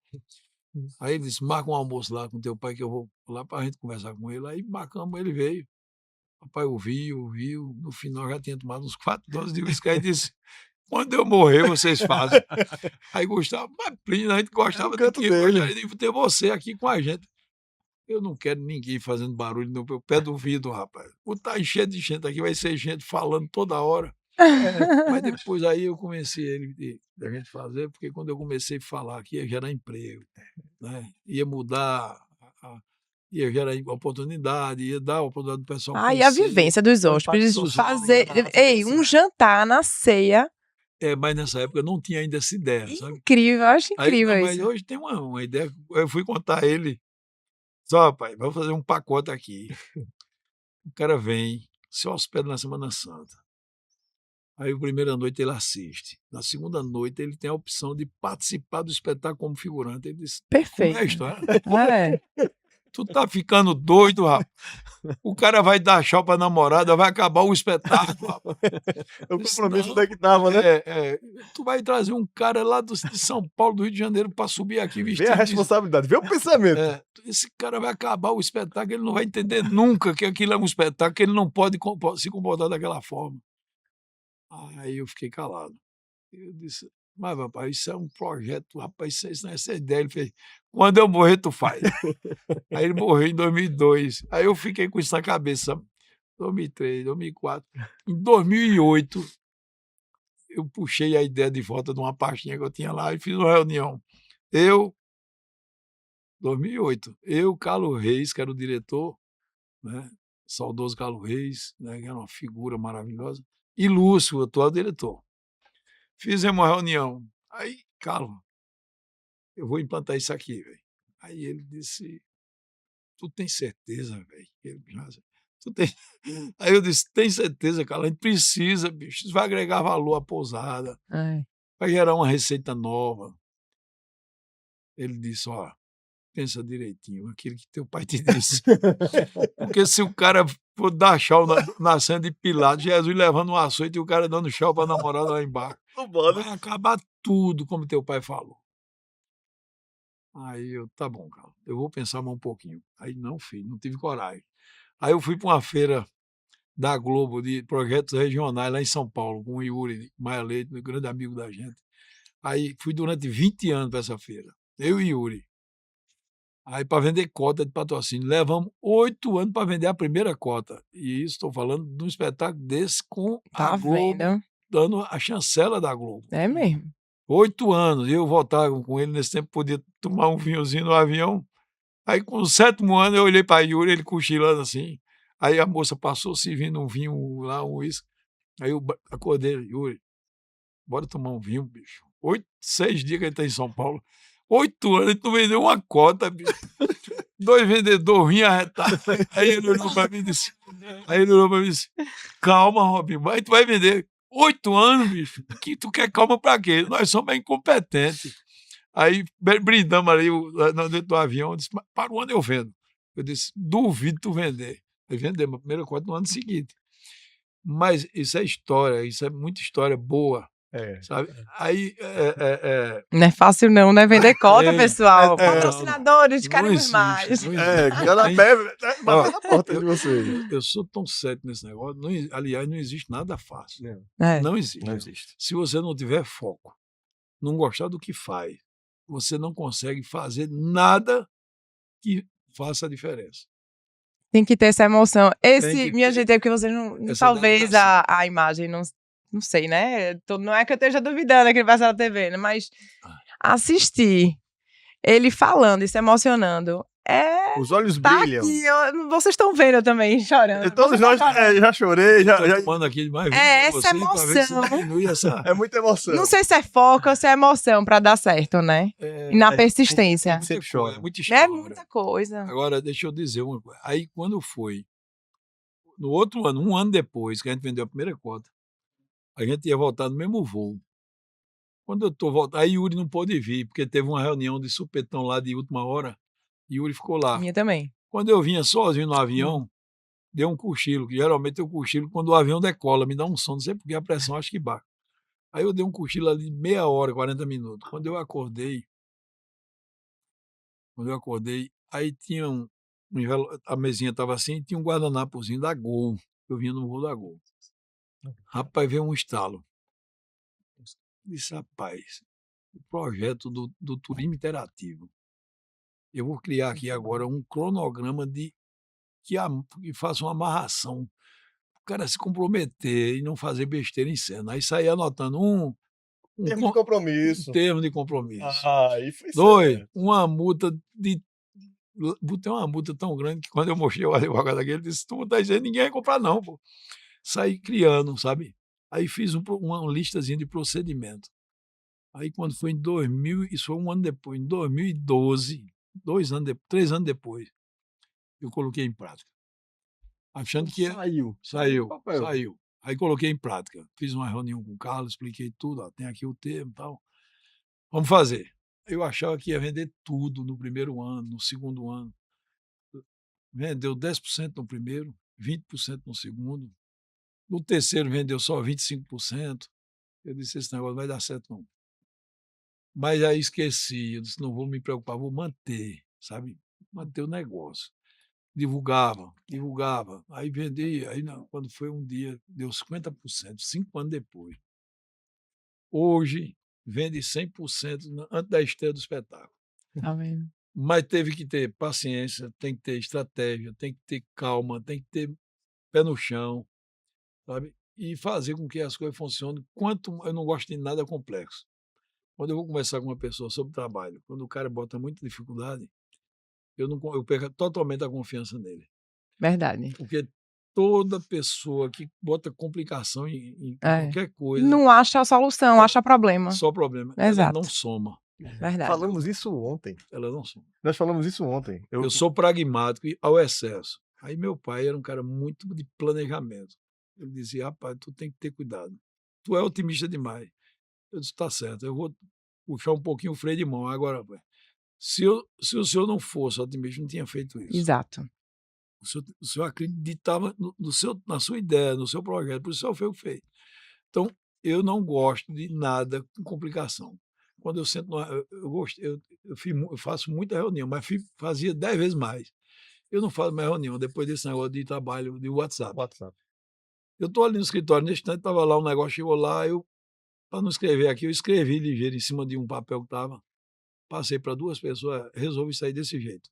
Aí ele disse, marca um almoço lá com teu pai, que eu vou lá para a gente conversar com ele. Aí marcamos, ele veio. Papai ouviu, no final já tinha tomado uns 4 doses de uísque, aí disse, quando eu morrer, vocês fazem. Aí Gustavo, mas Plínio, a gente gostava de canto dele. ter você aqui com a gente. Eu não quero ninguém fazendo barulho no meu pé do vidro, rapaz. Tá enchendo de gente aqui, vai ser gente falando toda hora. Mas depois aí eu comecei a gente fazer, porque quando eu comecei a falar aqui, ia gerar emprego, né? Ia mudar, ia gerar oportunidade, ia dar oportunidade do pessoal Ah, e a conhecer. vivência dos o impacto hóspedes, social, fazer, né? ei, um jantar na ceia, Mas nessa época não tinha ainda essa ideia, sabe? incrível, eu acho Aí, incrível mas isso. hoje tem uma ideia, eu fui contar a ele, só, rapaz, vamos fazer um pacote aqui. O cara vem, se hospeda na Semana Santa. Aí, a primeira noite ele assiste. Na segunda noite, ele tem a opção de participar do espetáculo como figurante. Ele disse, como é a Perfeito. história? É. Tu tá ficando doido, rapaz. O cara vai dar tchau pra namorada, vai acabar o espetáculo, rapaz. O Disse, compromisso não, daí que tava, né? tu vai trazer um cara lá de São Paulo, do Rio de Janeiro, para subir aqui Vê a vestido de... responsabilidade, vê o pensamento. Esse cara vai acabar o espetáculo, ele não vai entender nunca que aquilo é um espetáculo, que ele não pode se comportar daquela forma. Aí eu fiquei calado. Eu disse, Mas, rapaz, isso é um projeto, rapaz, essa ideia. Ele fez, quando eu morrer, tu faz. Aí ele morreu em 2002. Aí eu fiquei com isso na cabeça, 2003, 2004. Em 2008, eu puxei a ideia de volta de uma pastinha que eu tinha lá e fiz uma reunião. 2008, Carlos Reis, que era o diretor, né? Saudoso Carlos Reis, né? Que era uma figura maravilhosa, e Lúcio, o atual diretor. Fizemos uma reunião. Aí, Carlos, eu vou implantar isso aqui, velho. Aí ele disse, tu tem certeza, velho? Tu tem... Aí eu disse, tem certeza, Carlos? A gente precisa, bicho. Isso vai agregar valor à pousada, vai gerar uma receita nova. Ele disse, ó, pensa direitinho, aquilo que teu pai te disse. Porque se o cara for dar chau na cena de Pilatos, Jesus levando um açoite e o cara dando chau pra namorada lá embaixo, vai acabar tudo, como teu pai falou. Aí eu, tá bom, cara, eu vou pensar mais um pouquinho. Aí não, filho, não tive coragem. Aí eu fui para uma feira da Globo de projetos regionais lá em São Paulo, com o Yuri Maia Leite, um grande amigo da gente. Aí fui durante 20 anos para essa feira, eu e Yuri. Aí para vender cota de patrocínio, levamos 8 anos para vender a primeira cota. E isso estou falando de um espetáculo desse com a Globo, dando a chancela da Globo. É mesmo. 8 anos, eu voltava com ele nesse tempo, podia tomar um vinhozinho no avião. Aí com o 7º ano eu olhei para Yuri, ele cochilando assim. Aí a moça passou servindo um vinho lá, um uísque. Aí eu acordei, Yuri, bora tomar um vinho, bicho. 6 dias que ele está em São Paulo. 8 anos, ele não vendeu uma cota, bicho. 2 vendedores vinham arretados. Aí ele olhou para mim e disse, calma, Robinho, mas tu vai vender 8 anos, bicho. Que tu quer calma para quê? Nós somos incompetentes. Aí brindamos ali dentro do avião, eu disse, para o ano eu vendo. Eu disse, duvido tu vender. Aí vendemos a primeira cota no ano seguinte. Mas isso é história, isso é muita história boa. Sabe? Aí, não é fácil não, né? Vender cota, pessoal. Patrocinadores, queremos mais. Canapé bateu na porta de vocês. Eu sou tão sério nesse negócio. Aliás, não existe nada fácil. Não existe. Não existe. Se você não tiver foco, não gostar do que faz, você não consegue fazer nada que faça a diferença. Tem que ter essa emoção. Minha gente, é porque vocês não. Talvez a imagem não sei, né? Não é que eu esteja duvidando que ele vai ser na TV, né? Mas assistir ele falando e se emocionando os olhos brilham. Aqui, vocês estão vendo eu também chorando. Todos nós já chorei, já. Aqui mais essa emoção. É muita emoção. Não sei se é foco ou se é emoção para dar certo, né? E na persistência. Sempre chora. É muita história. É muita coisa. Agora, deixa eu dizer uma coisa. Aí, quando foi, no outro ano, um ano depois que a gente vendeu a primeira cota, a gente ia voltar no mesmo voo. Quando eu tô voltando, aí Yuri não pôde vir, porque teve uma reunião de supetão lá de última hora, e Yuri ficou lá. Minha também. Quando eu vinha sozinho no avião, deu um cochilo, que geralmente eu cochilo quando o avião decola, me dá um sono, não sei porque a pressão acho que baixa. Aí eu dei um cochilo ali de meia hora, 40 minutos. Quando eu acordei, aí tinha a mesinha estava assim, tinha um guardanapozinho da Gol. Eu vinha no voo da Gol. Rapaz, veio um estalo. Disse, rapaz, o projeto do turismo interativo. Eu vou criar aqui agora um cronograma que faça uma amarração. O cara se comprometer e não fazer besteira em cena. Aí sair anotando termo de compromisso. Termo de compromisso. Aí foi 2, certo. uma multa de... Botei uma multa tão grande que quando eu mostrei o advogado aqui, ele disse, tu não tá dizendo ninguém vai comprar não, pô. Saí criando, sabe? Aí fiz uma listazinha de procedimento. Aí quando foi em 2000, isso foi um ano depois, em 2012, 3 anos depois, eu coloquei em prática. Achando que saiu. Aí coloquei em prática. Fiz uma reunião com o Carlos, expliquei tudo, ó, tem aqui o termo e tal. Vamos fazer. Eu achava que ia vender tudo no primeiro ano, no segundo ano. Vendeu 10% no primeiro, 20% no segundo. No terceiro vendeu só 25%. Eu disse, esse negócio não vai dar certo não. Mas aí esqueci, eu disse, não vou me preocupar, vou manter, sabe? Manter o negócio. Divulgava. Aí vendi, aí quando foi um dia, deu 50%, 5 anos depois. Hoje, vende 100% antes da estreia do espetáculo. Tá vendo? Mas teve que ter paciência, tem que ter estratégia, tem que ter calma, tem que ter pé no chão, sabe? E fazer com que as coisas funcionem. Eu não gosto de nada complexo. Quando eu vou conversar com uma pessoa sobre trabalho, quando o cara bota muita dificuldade, eu perco totalmente a confiança nele. Verdade. Porque toda pessoa que bota complicação em É. qualquer coisa, Não acha a solução, acha problema. só problema. Ela Exato. não soma. Verdade. Falamos isso ontem. Ela não soma. Nós falamos isso ontem. Eu sou pragmático ao excesso. Aí meu pai era um cara muito de planejamento. Ele dizia, rapaz, tu tem que ter cuidado. Tu é otimista demais. Eu disse, tá certo, eu vou puxar um pouquinho o freio de mão. Agora, pai, se o senhor não fosse otimista, não tinha feito isso. Exato. O senhor acreditava na sua ideia, no seu projeto, por isso o senhor fez o que fez. Então, eu não gosto de nada com complicação. Quando eu sento, eu faço muita reunião, mas fazia 10 vezes mais. Eu não faço mais reunião depois desse negócio de trabalho de WhatsApp. Eu estou ali no escritório, nesse instante estava lá, um negócio chegou lá, para não escrever aqui, eu escrevi ligeiro em cima de um papel que estava, passei para 2 pessoas, resolvi sair desse jeito.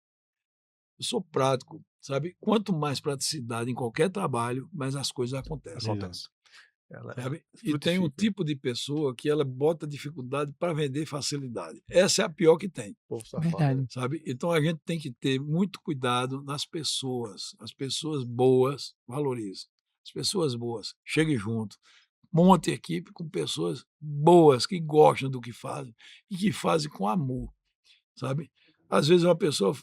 Eu sou prático, sabe? Quanto mais praticidade em qualquer trabalho, mais as coisas acontecem. Sabe? E tem um tipo de pessoa que ela bota dificuldade para vender facilidade. Essa é a pior que tem. Verdade. Sabe? Então a gente tem que ter muito cuidado nas pessoas. As pessoas boas, valorize. As pessoas boas, chegue junto. Monte equipe com pessoas boas, que gostam do que fazem e que fazem com amor. Sabe? Às vezes uma pessoa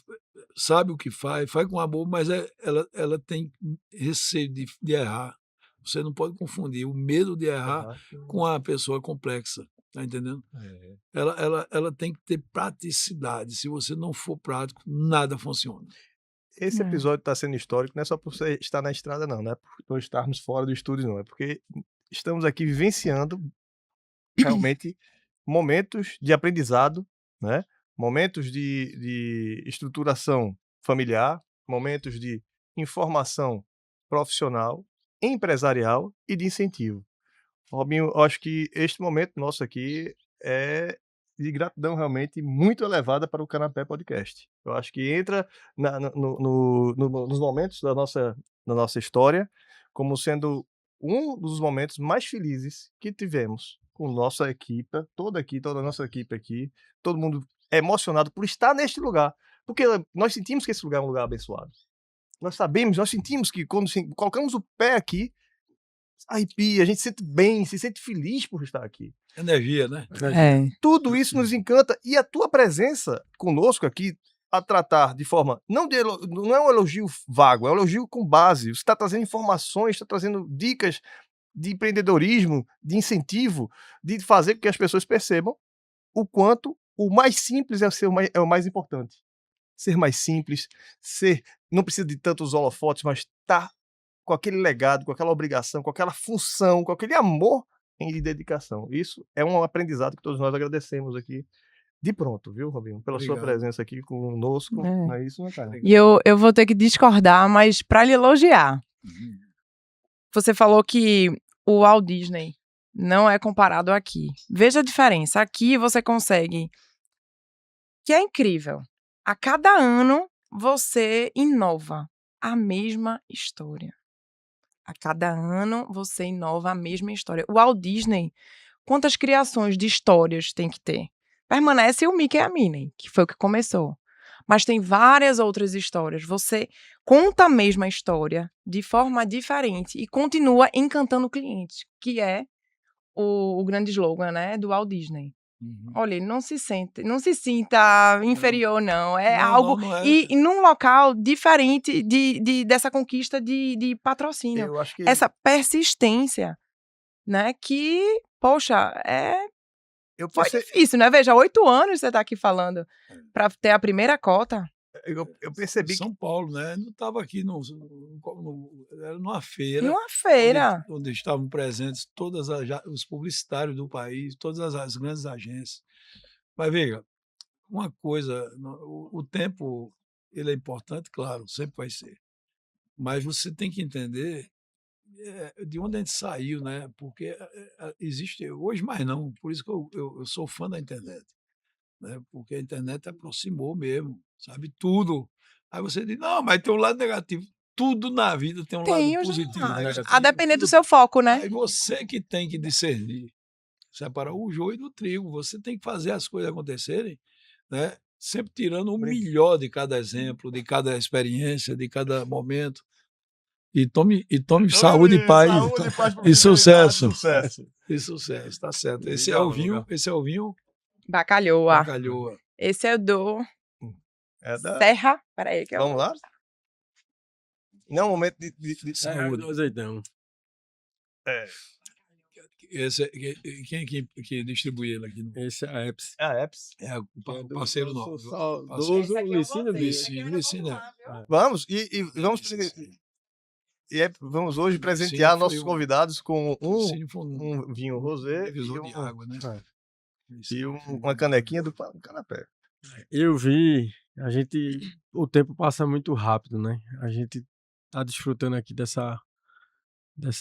sabe o que faz com amor, mas ela tem receio de errar. Você não pode confundir o medo de errar com a pessoa complexa, tá entendendo? Ela tem que ter praticidade. Se você não for prático, nada funciona. Esse episódio está sendo histórico, não é só por você estar na estrada, não é por não estarmos fora do estúdio, não. É porque estamos aqui vivenciando realmente momentos de aprendizado, né? Momentos de estruturação familiar, momentos de informação profissional, empresarial e de incentivo. Robinho, eu acho que este momento nosso aqui é de gratidão realmente muito elevada para o Canapé Podcast. Eu acho que entra nos momentos da nossa história como sendo um dos momentos mais felizes que tivemos com nossa equipe, toda a nossa equipe aqui, todo mundo emocionado por estar neste lugar, porque nós sentimos que esse lugar é um lugar abençoado. Nós sentimos que quando colocamos o pé aqui, arrepia, a gente se sente bem, se sente feliz por estar aqui. Energia, né? Tudo isso nos encanta e a tua presença conosco aqui a tratar de forma, não é um elogio vago, é um elogio com base. Você está trazendo informações, está trazendo dicas de empreendedorismo, de incentivo, de fazer com que as pessoas percebam o quanto o mais simples é o mais importante. Ser mais simples, não precisa de tantos holofotes, mas estar com aquele legado, com aquela obrigação, com aquela função, com aquele amor e dedicação. Isso é um aprendizado que todos nós agradecemos aqui de pronto, viu, Robinho? Pela sua presença aqui conosco. Não é isso, né, cara? E eu vou ter que discordar, mas para lhe elogiar. Você falou que o Walt Disney não é comparado aqui. Veja a diferença. Aqui você consegue, que é incrível. A cada ano você inova a mesma história. A cada ano você inova a mesma história. O Walt Disney, quantas criações de histórias tem que ter? Permanece o Mickey e a Minnie, que foi o que começou. Mas tem várias outras histórias. Você conta a mesma história de forma diferente e continua encantando o cliente, que é o grande slogan, né, do Walt Disney. Olha, ele não se sinta inferior, não. É algo. Não é. E num local diferente dessa conquista de patrocínio. Eu acho que Essa persistência, né? Que, poxa, foi difícil, né? Veja, 8 anos você está aqui falando para ter a primeira cota. Eu percebi São Paulo, né? Não estava aqui era numa feira. Numa feira. Onde estavam presentes todos os publicitários do país, todas as grandes agências. Mas veja, uma coisa, o tempo ele é importante, claro, sempre vai ser. Mas você tem que entender de onde a gente saiu, né? Porque existe hoje, mais não. Por isso que eu sou fã da internet, né? Porque a internet aproximou mesmo, sabe? Tudo. Aí você diz, não, mas tem um lado negativo. Tudo na vida tem um lado Tem, positivo e negativo. a depender do seu foco, né? Aí você que tem que discernir, separar o joio do trigo. Você tem que fazer as coisas acontecerem, né? Sempre tirando o melhor de cada exemplo, de cada experiência, de cada momento. E tome saúde e paz, e sucesso. E sucesso, tá certo. Esse é o vinho Bacalhoa. Bacalhoa. Esse é o do É da... Serra. Peraí, que eu... Vamos lá? Não é um momento de Saúde. Azeitão. Esse, quem que distribui ele aqui? Esse é a Epsi. a Epsi. É o parceiro nosso. Saudoso Licínio Licínio. Vamos, e vamos... vamos hoje presentear nossos convidados com um vinho rosé de água, né? E uma canequinha do canapé. Eu vi, o tempo passa muito rápido, né? A gente tá desfrutando aqui dessa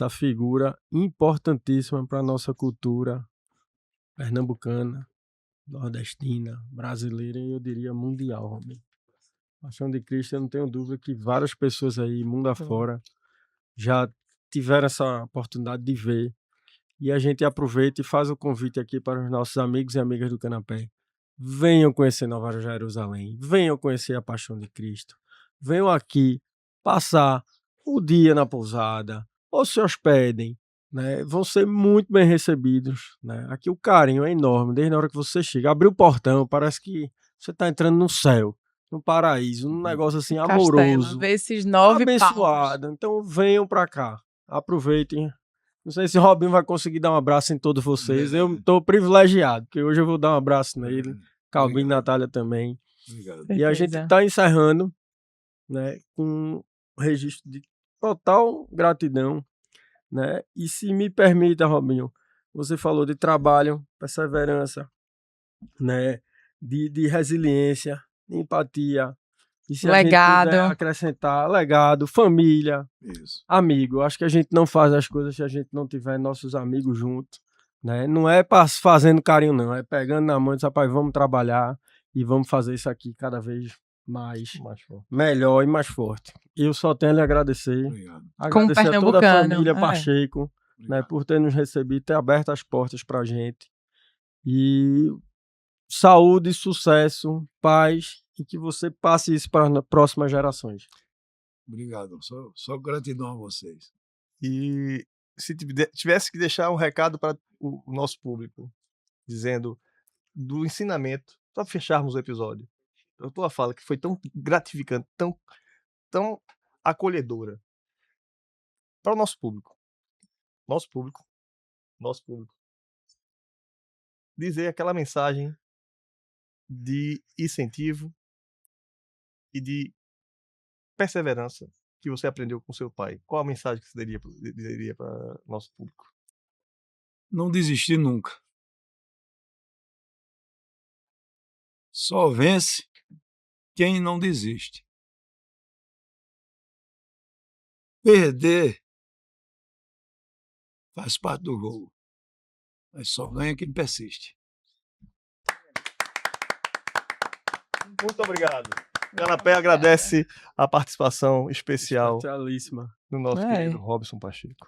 figura importantíssima para a nossa cultura pernambucana, nordestina, brasileira e eu diria mundial, Robin. Paixão de Cristo, eu não tenho dúvida que várias pessoas aí, mundo afora, já tiveram essa oportunidade de ver. E a gente aproveita e faz o convite aqui para os nossos amigos e amigas do Canapé. Venham conhecer Nova Jerusalém, venham conhecer a Paixão de Cristo, venham aqui passar o dia na pousada, ou se hospedem, né? Vão ser muito bem recebidos, né? Aqui o carinho é enorme, desde a hora que você chega. Abriu o portão, parece que você está entrando no céu, no paraíso, um negócio assim amoroso, Vê esses 9 abençoado. palmos. Então venham para cá, aproveitem. Não sei se o Robinho vai conseguir dar um abraço em todos vocês. Eu estou privilegiado, porque hoje eu vou dar um abraço nele. Calbinho e Natália também. Obrigado. E a gente está encerrando, né, com um registro de total gratidão, né? E se me permita, Robinho, você falou de trabalho, perseverança, né, de resiliência, de empatia. E se Legado. a gente puder acrescentar legado, família, Isso. amigo. Acho que a gente não faz as coisas se a gente não tiver nossos amigos juntos, né? Não é fazendo carinho, não. É pegando na mão e diz, rapaz, vamos trabalhar e vamos fazer isso aqui cada vez mais melhor e mais forte. Eu só tenho a lhe agradecer. Obrigado. Agradecer a toda a família Pacheco, né, Obrigado. por ter nos recebido, ter aberto as portas pra gente. E saúde, sucesso, paz e que você passe isso para as próximas gerações. Obrigado. Só gratidão a vocês. E se tivesse que deixar um recado para o nosso público, dizendo do ensinamento, para fecharmos o episódio, a tua fala que foi tão gratificante, tão acolhedora para o nosso público, dizer aquela mensagem de incentivo e de perseverança que você aprendeu com seu pai. Qual a mensagem que você diria para nosso público? Não desistir nunca. Só vence quem não desiste. Perder faz parte do jogo, mas só ganha quem persiste. Muito obrigado. O Canapé agradece a participação especial Especialíssima do nosso querido Robson Pacheco.